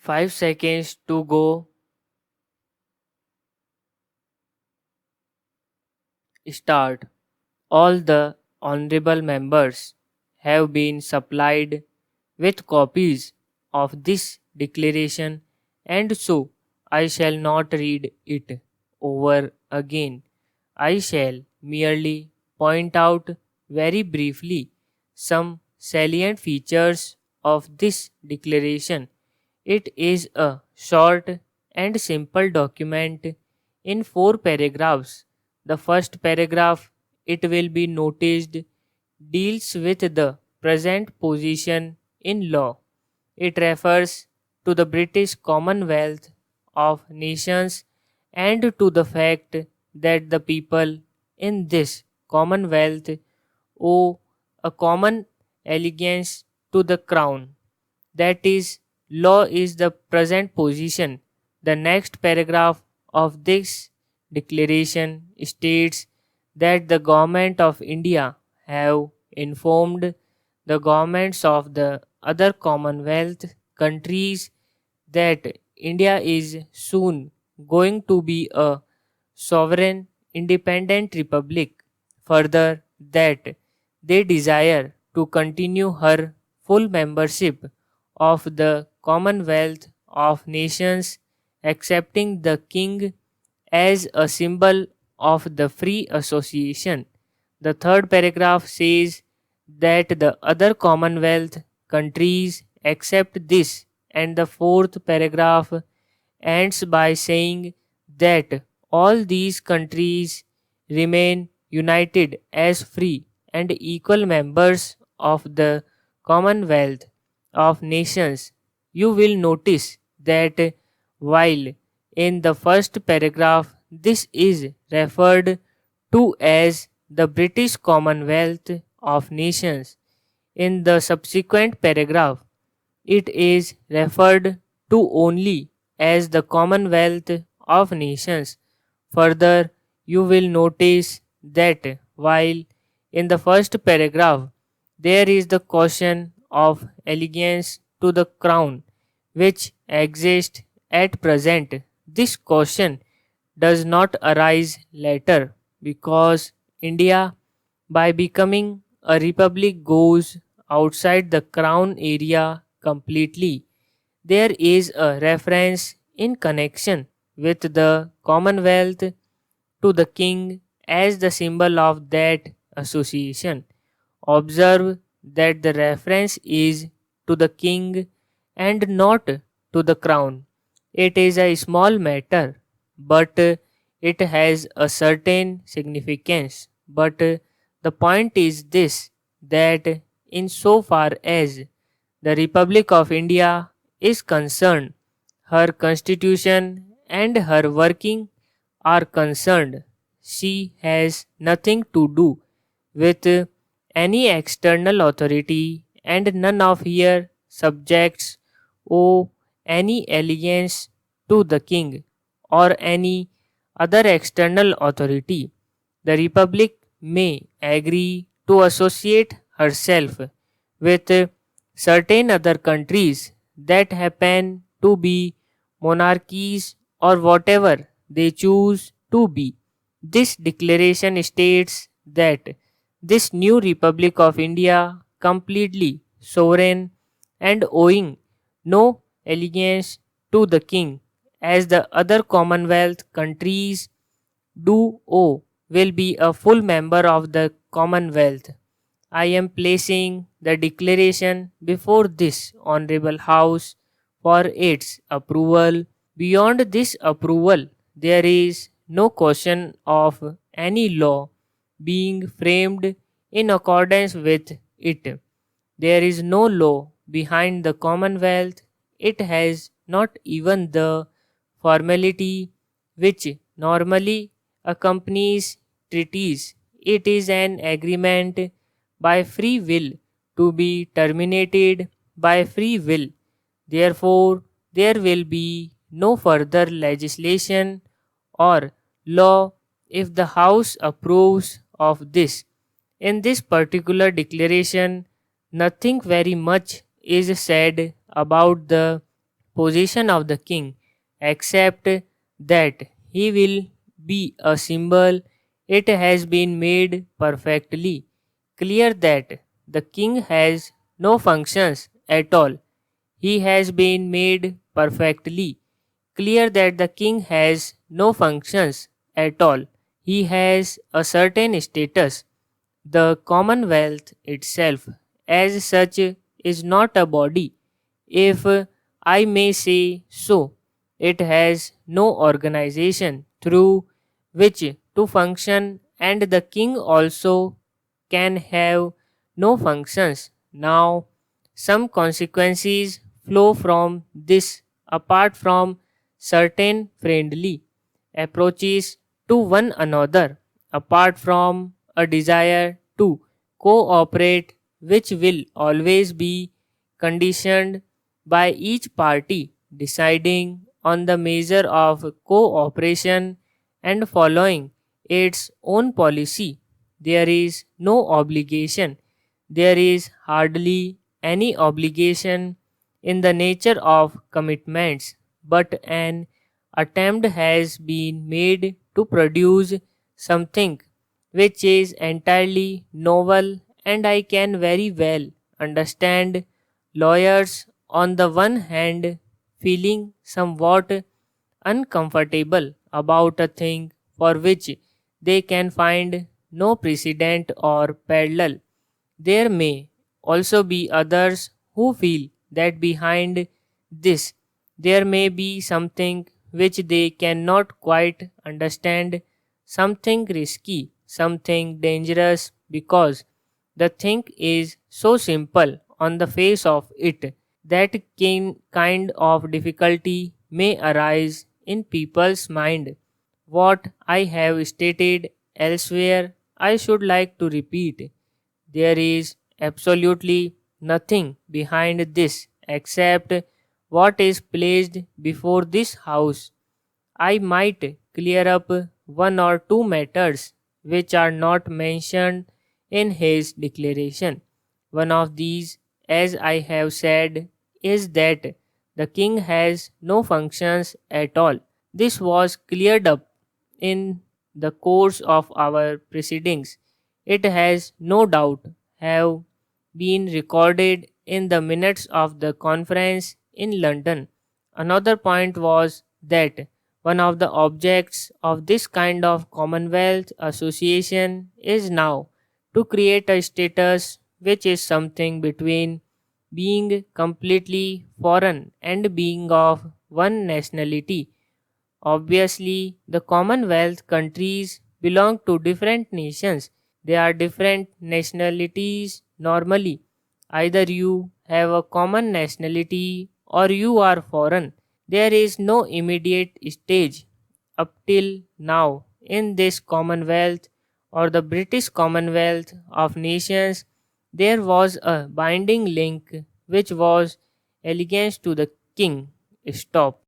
5 seconds to go. Start. All the honorable members have been supplied with copies of this declaration, and so I shall not read it over again. I shall merely point out very briefly some salient features of this declaration. It is a short and simple document in 4 paragraphs. The first paragraph, it will be noticed, deals with the present position in law. It refers to the British Commonwealth of Nations and to the fact that the people in this Commonwealth owe a common allegiance to the Crown. That is, law is the present position. The next paragraph of this declaration states that the government of India have informed the governments of the other Commonwealth countries that India is soon going to be a sovereign independent republic. Further, that they desire to continue her full membership of the Commonwealth of Nations, accepting the King as a symbol of the free association. The third paragraph says that the other Commonwealth countries accept this, and the fourth paragraph ends by saying that all these countries remain united as free and equal members of the Commonwealth of Nations. You will notice that while in the first paragraph this is referred to as the British Commonwealth of Nations, in the subsequent paragraph it is referred to only as the Commonwealth of Nations. Further, you will notice that while in the first paragraph there is the question of allegiance to the crown which exists at present, this question does not arise later because India, by becoming a republic, goes outside the crown area completely. There is a reference in connection with the Commonwealth to the king as the symbol of that association. Observe that the reference is to the king and not to the crown. It is a small matter, but it has a certain significance. But the point is this, that in so far as the Republic of India is concerned, her constitution and her working are concerned, she has nothing to do with any external authority, and none of her subjects owe any allegiance to the king or any other external authority. The Republic may agree to associate herself with certain other countries that happen to be monarchies or whatever they choose to be. This declaration states that this new Republic of India, completely sovereign and owing no allegiance to the king, as the other Commonwealth countries do owe, will be a full member of the Commonwealth. I am placing the declaration before this Honorable House for its approval. Beyond this approval, there is no question of any law being framed in accordance with it. There is no law behind the Commonwealth. It has not even the formality which normally accompanies treaties. It is an agreement by free will to be terminated by free will. Therefore, there will be no further legislation or law if the House approves of this. In this particular declaration, nothing very much is said about the position of the king, except that he will be a symbol. It has been made perfectly clear that the king has no functions at all. He has been made perfectly clear that the king has no functions at all. He has a certain status. The Commonwealth itself, as such, is not a body, if I may say so. It has no organization through which to function, and the king also can have no functions. Now, some consequences flow from this apart from certain friendly approaches to one another, apart from a desire to cooperate, which will always be conditioned by each party deciding on the measure of cooperation and following its own policy. There is no obligation. There is hardly any obligation in the nature of commitments, but an attempt has been made to produce something which is entirely novel, and I can very well understand lawyers on the one hand feeling somewhat uncomfortable about a thing for which they can find no precedent or parallel. There may also be others who feel that behind this there may be something which they cannot quite understand, something risky, something dangerous, because the thing is so simple on the face of it that kind of difficulty may arise in people's mind. What I have stated elsewhere, I should like to repeat. There is absolutely nothing behind this except what is placed before this house. I might clear up one or two matters which are not mentioned in his declaration. One of these, as I have said, is that the king has no functions at all. This was cleared up in the course of our proceedings. It has no doubt have been recorded in the minutes of the conference in London. Another point was that one of the objects of this kind of Commonwealth Association is now to create a status which is something between being completely foreign and being of one nationality. Obviously, the Commonwealth countries belong to different nations. They are different nationalities normally. Either you have a common nationality or you are foreign. There is no immediate stage up till now in this Commonwealth or the British Commonwealth of Nations. There was a binding link which was allegiance to the king. Stop.